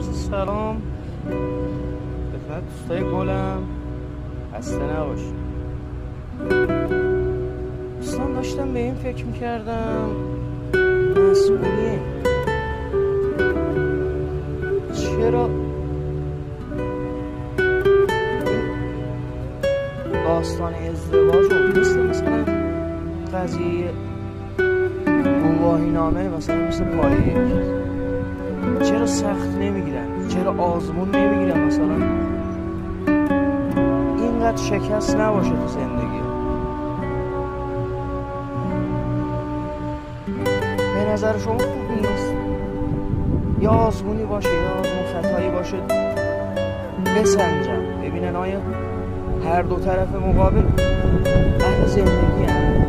عرض سلام خدمت دوستای گلم. خسته نباش دوستان. داشتم به این فکر میکردم مسئولیه چرا داستان ازدواج رو مثلا قضیه گواهی نامه مثل پایه چرا سخت نمیگیرن؟ چرا آزمون نمیگیرن؟ مثلا اینقدر شکست نباشه تو زندگی. به نظر شما خوب نیست؟ یا آزمونی باشه یا آزمون خطایی باشه بسنجم ببینن آیا هر دو طرف مقابل اهل زندگی هم